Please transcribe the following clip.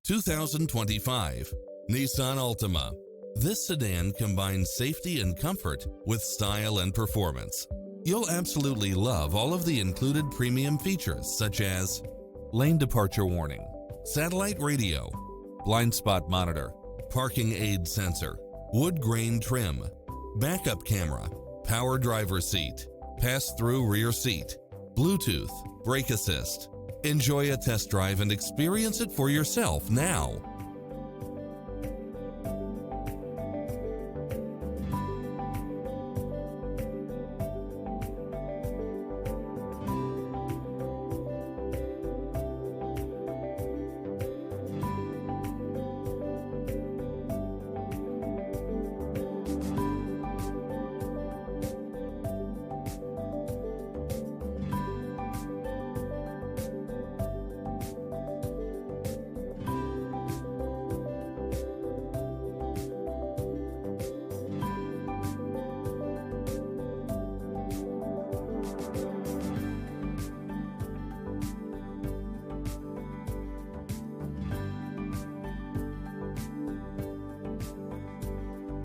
2025 Nissan Altima. This sedan combines safety and comfort with style and performance. You'll absolutely love all of the included premium features such as lane departure warning, satellite radio, blind spot monitor, parking aid sensor, wood grain trim, backup camera, power driver seat, pass-through rear seat, Bluetooth, brake assist. Enjoy a test drive and experience it for yourself now.